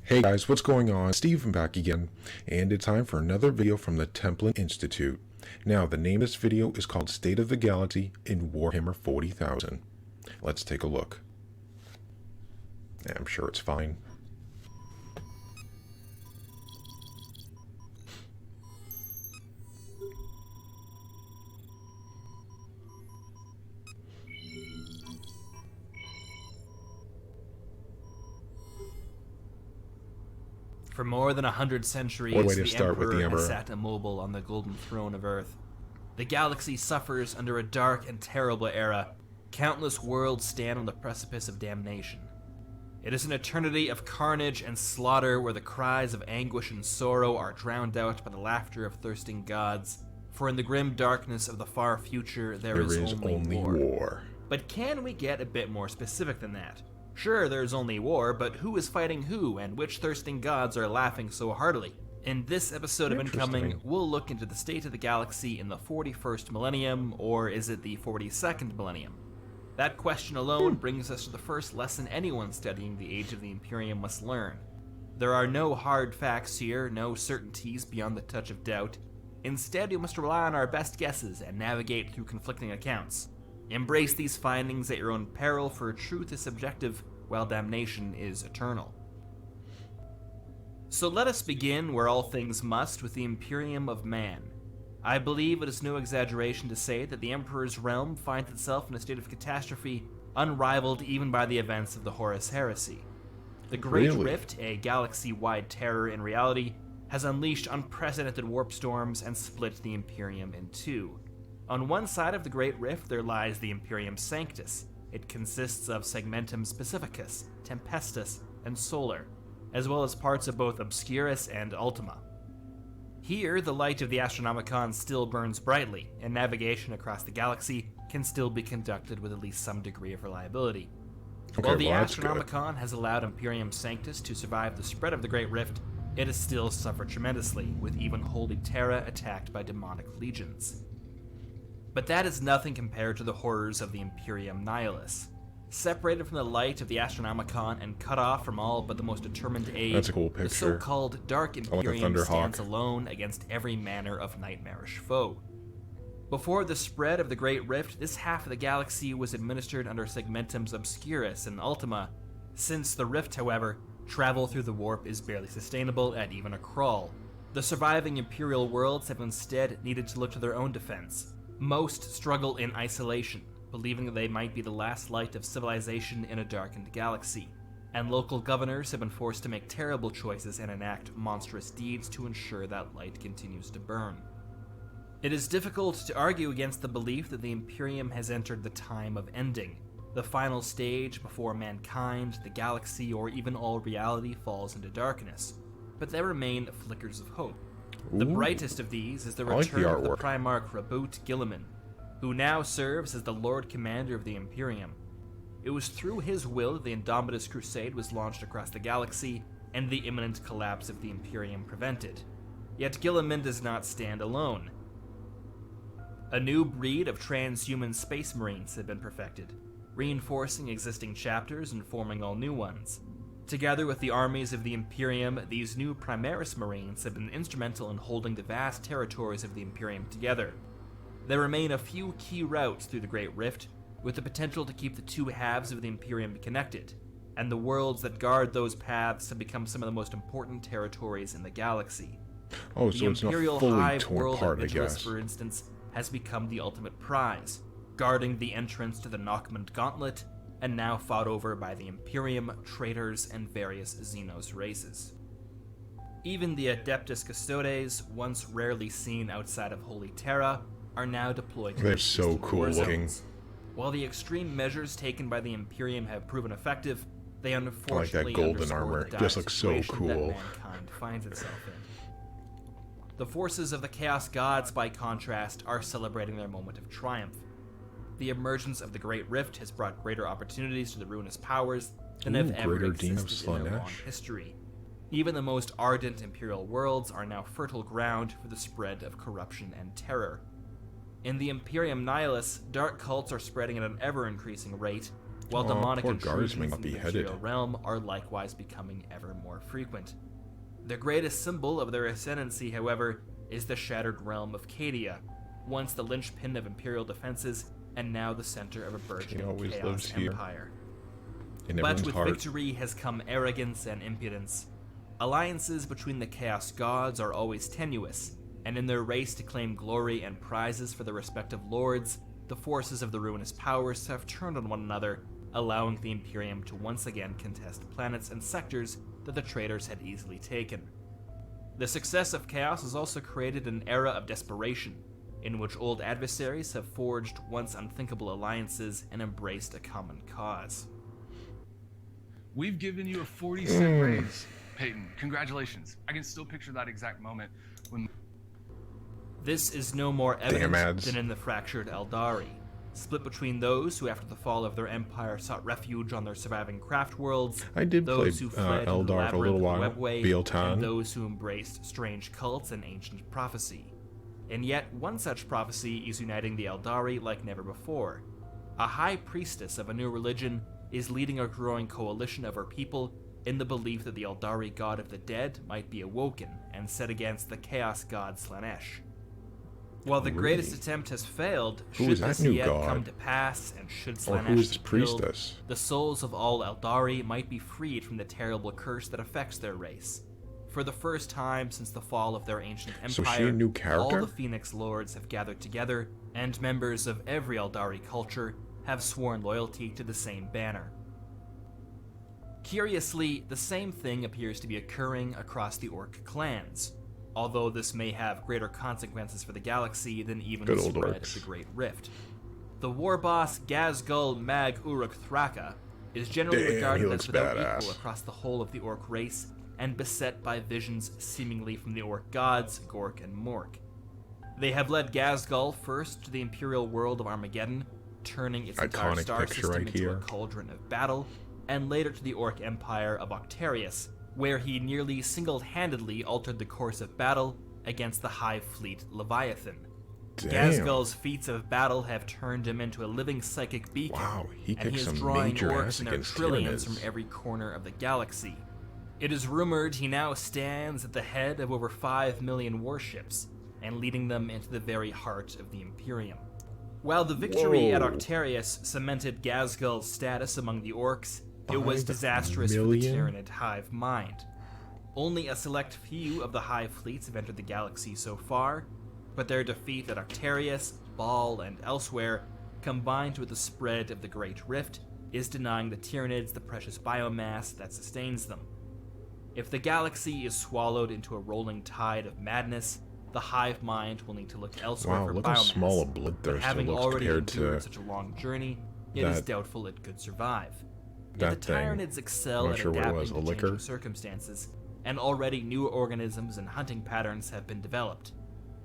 Hey guys, what's going on? Steven back again, and it's time for another video from the Templin Institute. Now, the name of this video is called State of the Galaxy in Warhammer 40,000. Let's take a look. I'm sure it's fine. For more than 100 centuries, the Emperor has sat immobile on the golden throne of Earth. The galaxy suffers under a dark and terrible era. Countless worlds stand on the precipice of damnation. It is an eternity of carnage and slaughter where the cries of anguish and sorrow are drowned out by the laughter of thirsting gods. For in the grim darkness of the far future, there is only war. But can we get a bit more specific than that? Sure, there's only war, but who is fighting who, and which thirsting gods are laughing so heartily? In this episode of Incoming, we'll look into the state of the galaxy in the 41st millennium, or is it the 42nd millennium? That question alone brings us to the first lesson anyone studying the Age of the Imperium must learn. There are no hard facts here, no certainties beyond the touch of doubt. Instead, we must rely on our best guesses and navigate through conflicting accounts. Embrace these findings at your own peril, for truth is subjective, while damnation is eternal. So let us begin where all things must, with the Imperium of Man. I believe it is no exaggeration to say that the Emperor's realm finds itself in a state of catastrophe unrivaled even by the events of the Horus Heresy. The Great Rift, a galaxy-wide terror in reality, has unleashed unprecedented warp storms and split the Imperium in two. On one side of the Great Rift there lies the Imperium Sanctus. It consists of Segmentum Specificus, Tempestus, and Solar, as well as parts of both Obscurus and Ultima. Here, the light of the Astronomicon still burns brightly, and navigation across the galaxy can still be conducted with at least some degree of reliability. While the Astronomicon has allowed Imperium Sanctus to survive the spread of the Great Rift, it has still suffered tremendously, with even Holy Terra attacked by demonic legions. But that is nothing compared to the horrors of the Imperium Nihilus. Separated from the light of the Astronomicon and cut off from all but the most determined aid, that's a cool picture. The so-called Dark Imperium stands alone against every manner of nightmarish foe. Before the spread of the Great Rift, this half of the galaxy was administered under Segmentums Obscurus and Ultima. Since the Rift, however, travel through the warp is barely sustainable at even a crawl. The surviving Imperial worlds have instead needed to look to their own defense. Most struggle in isolation, believing that they might be the last light of civilization in a darkened galaxy, and local governors have been forced to make terrible choices and enact monstrous deeds to ensure that light continues to burn. It is difficult to argue against the belief that the Imperium has entered the time of ending, the final stage before mankind, the galaxy, or even all reality falls into darkness, but there remain flickers of hope. The brightest of these is the return of the Primarch Raboot Guilliman, who now serves as the Lord Commander of the Imperium. It was through his will that the Indomitus Crusade was launched across the galaxy, and the imminent collapse of the Imperium prevented. Yet Guilliman does not stand alone. A new breed of transhuman space marines have been perfected, reinforcing existing chapters and forming all new ones. Together with the armies of the Imperium, these new Primaris Marines have been instrumental in holding the vast territories of the Imperium together. There remain a few key routes through the Great Rift, with the potential to keep the two halves of the Imperium connected, and the worlds that guard those paths have become some of the most important territories in the galaxy. Oh, so it's not fully torn apart, I guess. For instance, has become the ultimate prize, guarding the entrance to the Nockmund Gauntlet, and now fought over by the Imperium, traitors, and various Xenos races. Even the Adeptus Custodes, once rarely seen outside of Holy Terra, are now deployed to They're so cool looking. While the extreme measures taken by the Imperium have proven effective, they unfortunately I like that golden armor. It just looks so cool. That mankind finds itself in. The forces of the Chaos Gods, by contrast, are celebrating their moment of triumph. The emergence of the Great Rift has brought greater opportunities to the ruinous powers than have ever existed in their long history. Even the most ardent Imperial worlds are now fertile ground for the spread of corruption and terror. In the Imperium Nihilus, dark cults are spreading at an ever-increasing rate, while demonic poor guards may intrusions not in be the headed. material realm are likewise becoming ever more frequent. The greatest symbol of their ascendancy, however, is the shattered realm of Cadia, once the linchpin of Imperial defenses and now the center of a burgeoning Chaos Empire. But with victory has come arrogance and impudence. Alliances between the Chaos Gods are always tenuous, and in their race to claim glory and prizes for their respective lords, the forces of the ruinous powers have turned on one another, allowing the Imperium to once again contest planets and sectors that the traitors had easily taken. The success of Chaos has also created an era of desperation, in which old adversaries have forged once unthinkable alliances and embraced a common cause. We've given you a 40-cent raise, Peyton. Congratulations. I can still picture that exact moment when... This is no more evident than in the fractured Eldari, split between those who after the fall of their empire sought refuge on their surviving craft worlds, those who fled into the labyrinth of Webway, and those who embraced strange cults and ancient prophecy. And yet, one such prophecy is uniting the Eldari like never before. A high priestess of a new religion is leading a growing coalition of her people in the belief that the Eldari god of the dead might be awoken and set against the chaos god Slanesh. While the greatest attempt has failed, should this yet come to pass, and should Slanesh be killed, the souls of all Eldari might be freed from the terrible curse that affects their race. For the first time since the fall of their ancient empire, all the Phoenix Lords have gathered together, and members of every Eldari culture have sworn loyalty to the same banner. Curiously, the same thing appears to be occurring across the Orc clans, although this may have greater consequences for the galaxy than even the spread of the Great Rift. The war boss Gazgul Mag Uruk Thraka is generally regarded as without equal across the whole of the Orc race, and beset by visions seemingly from the Orc gods Gork and Mork. They have led Gazgul first to the Imperial world of Armageddon, turning its entire star system into a cauldron of battle, and later to the Orc Empire of Octarius, where he nearly single-handedly altered the course of battle against the Hive Fleet Leviathan. Gazgul's feats of battle have turned him into a living psychic beacon, and he is drawing orcs in their trillions from every corner of the galaxy. It is rumored he now stands at the head of over 5 million warships, and leading them into the very heart of the Imperium. While the victory at Octarius cemented Gazgul's status among the orcs, it was disastrous for the Tyranid hive mind. Only a select few of the hive fleets have entered the galaxy so far, but their defeat at Octarius, Baal, and elsewhere, combined with the spread of the Great Rift, is denying the Tyranids the precious biomass that sustains them. If the galaxy is swallowed into a rolling tide of madness, the hive mind will need to look elsewhere for biomass. How small a bloodthirster having already endured such a long journey, it is doubtful it could survive. Yet the Tyranids excel at adapting to changing circumstances, and already new organisms and hunting patterns have been developed.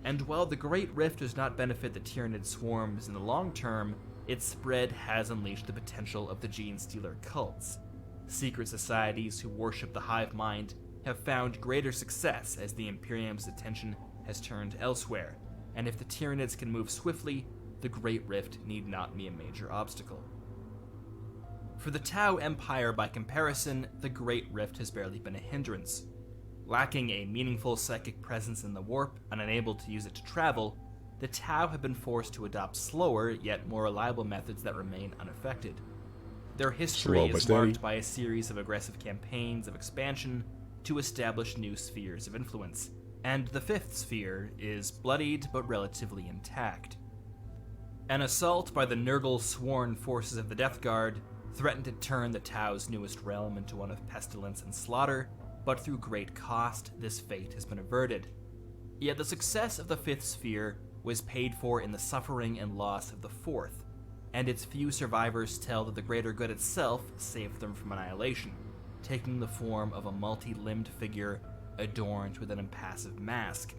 And while the Great Rift does not benefit the Tyranid swarms in the long term, its spread has unleashed the potential of the Gene Stealer cults. Secret societies who worship the hive mind have found greater success as the Imperium's attention has turned elsewhere, and if the Tyranids can move swiftly, the Great Rift need not be a major obstacle. For the Tau Empire, by comparison, the Great Rift has barely been a hindrance. Lacking a meaningful psychic presence in the warp and unable to use it to travel, the Tau have been forced to adopt slower yet more reliable methods that remain unaffected. Their history is marked by a series of aggressive campaigns of expansion to establish new spheres of influence, and the fifth sphere is bloodied but relatively intact. An assault by the Nurgle sworn forces of the Death Guard threatened to turn the Tau's newest realm into one of pestilence and slaughter, but through great cost, this fate has been averted. Yet the success of the fifth sphere was paid for in the suffering and loss of the fourth, and its few survivors tell that the greater good itself saved them from annihilation, taking the form of a multi-limbed figure adorned with an impassive mask.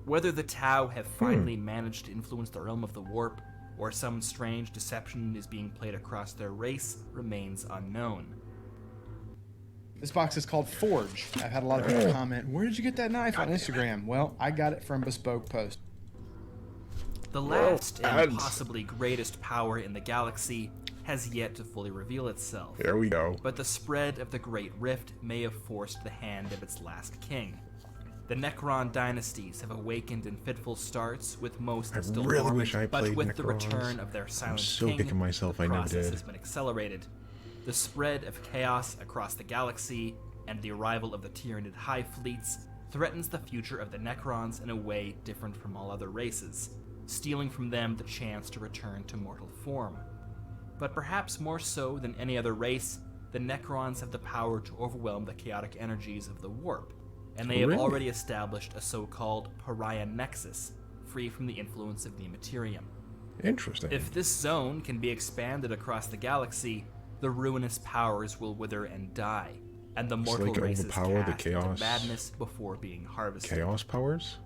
Whether the Tau have finally managed to influence the realm of the warp, or some strange deception is being played across their race, remains unknown. This box is called Forge. I've had a lot of people comment, where did you get that knife on Instagram? Well, I got it from Bespoke Post. The last and possibly greatest power in the galaxy has yet to fully reveal itself. There we go. But the spread of the Great Rift may have forced the hand of its last king. The Necron dynasties have awakened in fitful starts, with most still really dormant, wish I but played with the Necrons. return of their silent so king, kicking myself I the never process did. has been accelerated. The spread of chaos across the galaxy and the arrival of the Tyranid hive fleets threatens the future of the Necrons in a way different from all other races, stealing from them the chance to return to mortal form. But perhaps more so than any other race, the Necrons have the power to overwhelm the chaotic energies of the warp, and they have Really? already established a so-called pariah nexus, free from the influence of the imperium. Interesting. If this zone can be expanded across the galaxy, the ruinous powers will wither and die, and the mortal like races overpower the cast into chaos- madness before being harvested. Chaos powers?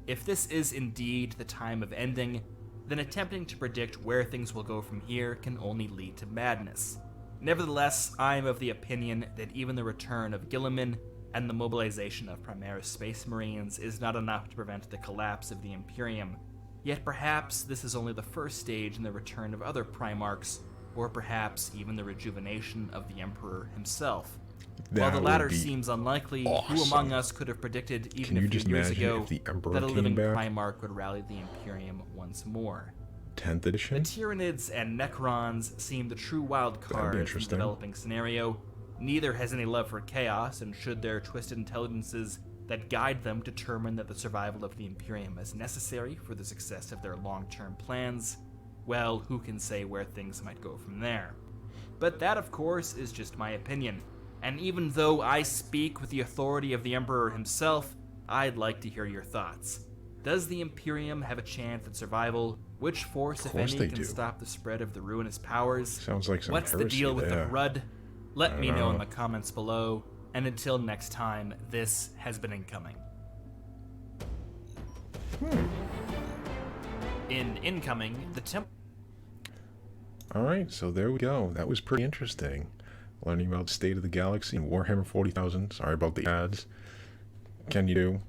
If this is indeed the time of ending, then attempting to predict where things will go from here can only lead to madness. Nevertheless, I am of the opinion that even the return of Gilliman and the mobilization of Primaris Space Marines is not enough to prevent the collapse of the Imperium. Yet perhaps this is only the first stage in the return of other Primarchs, or perhaps even the rejuvenation of the Emperor himself. While That the would latter be seems unlikely, who awesome. among us could have predicted even Can you a few just years imagine ago if the Emperor that a came living back? Primarch would rally the Imperium once more? 10th The edition? Tyranids and Necrons seem the true wild card in the interesting. developing scenario. Neither has any love for chaos, and should their twisted intelligences that guide them determine that the survival of the Imperium is necessary for the success of their long-term plans, well, who can say where things might go from there? But that, of course, is just my opinion. And even though I speak with the authority of the Emperor himself, I'd like to hear your thoughts. Does the Imperium have a chance at survival? Which force, if course any, they can do. stop the spread of the ruinous powers? Sounds like some What's the heresy deal with there. the Grud? Let me don't know in know. the comments below. And until next time, this has been Incoming. In Incoming, the temp... Alright, so there we go. That was pretty interesting. Learning about the state of the galaxy and Warhammer 40,000. Sorry about the ads. Can you do?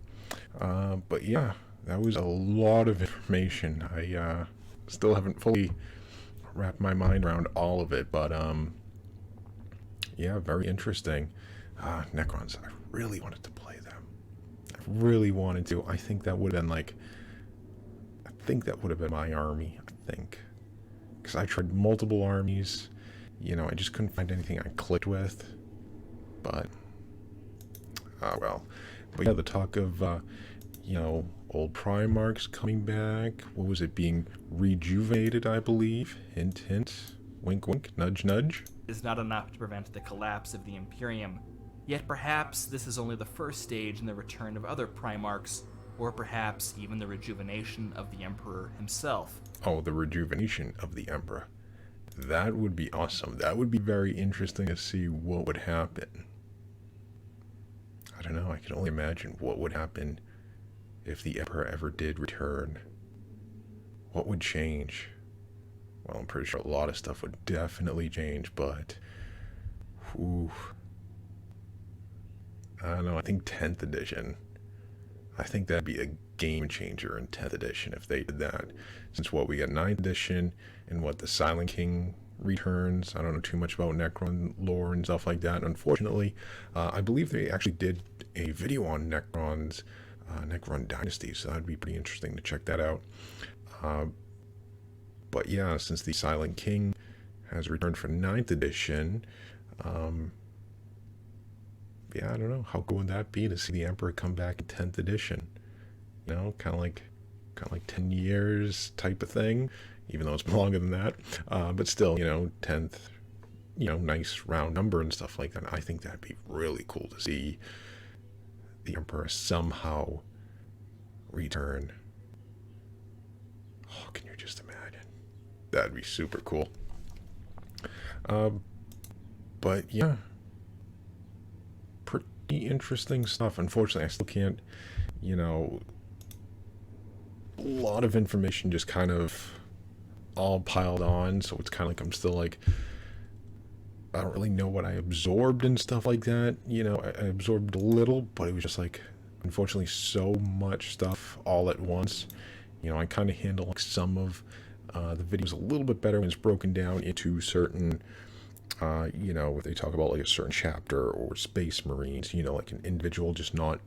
But yeah, that was a lot of information. I still haven't fully wrapped my mind around all of it, but yeah, very interesting. Necrons, I really wanted to play them. I really wanted to. I think that would have been my army, I think. Because I tried multiple armies, you know, I just couldn't find anything I clicked with. But, well. But yeah, the talk of, you know, old Primarchs coming back. What was it, being rejuvenated, I believe? Hint, hint. Wink, wink. Nudge, nudge. is not enough to prevent the collapse of the Imperium. Yet perhaps this is only the first stage in the return of other Primarchs, or perhaps even the rejuvenation of the Emperor himself. Oh, the rejuvenation of the Emperor. That would be awesome. That would be very interesting to see what would happen. I don't know, I can only imagine what would happen if the Emperor ever did return. What would change? Well, I'm pretty sure a lot of stuff would definitely change, but... Whew. I don't know, I think 10th edition. I think that'd be a game changer in 10th edition if they did that. Since what, we got 9th edition, and what, the Silent King returns. I don't know too much about Necron lore and stuff like that, unfortunately. I believe they actually did a video on Necrons, Necron Dynasty, so that'd be pretty interesting to check that out. But yeah, since the Silent King has returned for 9th edition, yeah, I don't know, how cool would that be to see the Emperor come back in 10th edition? You know, kind of like 10 years type of thing, even though it's been longer than that. But still, you know, 10th, you know, nice round number and stuff like that. I think that'd be really cool to see the Emperor somehow return. Oh, can you just imagine? That'd be super cool. But yeah, pretty interesting stuff. Unfortunately, I still can't, you know, a lot of information just kind of all piled on, so it's kind of like I'm still like, I don't really know what I absorbed and stuff like that. You know, I absorbed a little, but it was just like, unfortunately, so much stuff all at once. You know, I kind of handle like some of The video's a little bit better when it's broken down into certain, you know, if they talk about like a certain chapter or space marines, you know, like an individual, just not,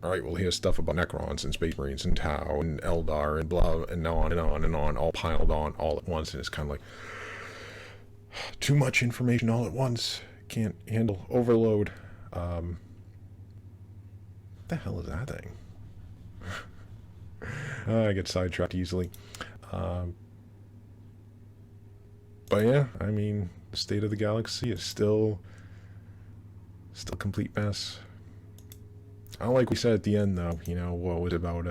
all right, well, here's stuff about necrons and space marines and Tau and Eldar and blah, and on and on and on, all piled on all at once. And it's kind of like too much information all at once. Can't handle overload. What the hell is that thing? I get sidetracked easily. But yeah, I mean, the state of the galaxy is still a complete mess. Like we said at the end, though, you know, what was it about,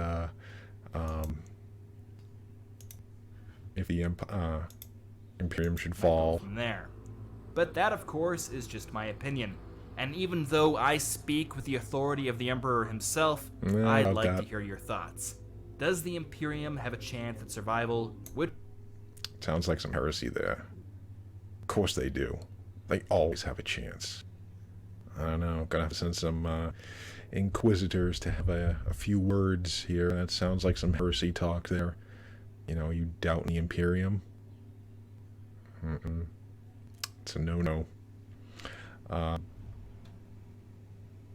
if the imperium should fall. From there. But that, of course, is just my opinion. And even though I speak with the authority of the Emperor himself, I'd like to hear your thoughts. Does the Imperium have a chance at survival? Sounds like some heresy there. Of course they do. They always have a chance. I don't know. Gonna have to send some inquisitors to have a few words here. That sounds like some heresy talk there. You know, you doubt the Imperium. It's a no-no.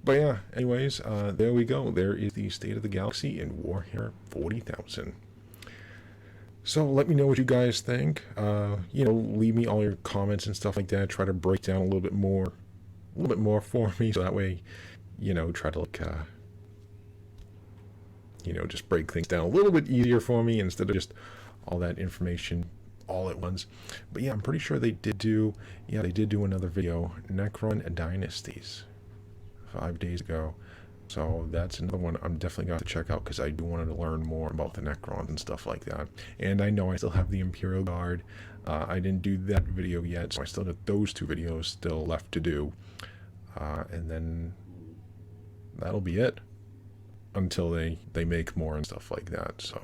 But yeah, anyways, there we go. There is the state of the galaxy in Warhammer 40,000. So let me know what you guys think. You know, leave me all your comments and stuff like that. Try to break down a little bit more for me, so that way, you know, try to like, you know, just break things down a little bit easier for me instead of just all that information all at once. But yeah, I'm pretty sure they did do another video, Necron Dynasties, 5 days ago. So that's another one I'm definitely going to check out, because I do want to learn more about the Necrons and stuff like that. And I know I still have the Imperial Guard. I didn't do that video yet, so I still got those 2 videos still left to do. And then that'll be it until they make more and stuff like that. So,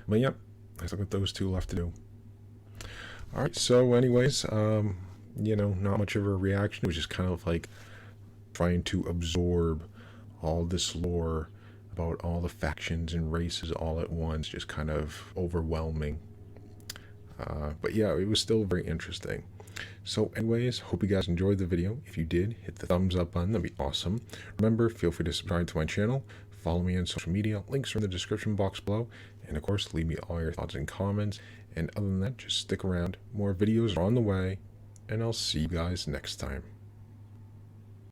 but yep, I still got those 2 left to do. All right, so anyways, you know, not much of a reaction. It was just kind of like trying to absorb all this lore about all the factions and races all at once, just kind of overwhelming. But yeah, it was still very interesting. So anyways, hope you guys enjoyed the video. If you did, hit the thumbs up button, that'd be awesome. Remember, feel free to subscribe to my channel, follow me on social media, links are in the description box below, and of course, leave me all your thoughts and comments. And other than that, just stick around, more videos are on the way, and I'll see you guys next time.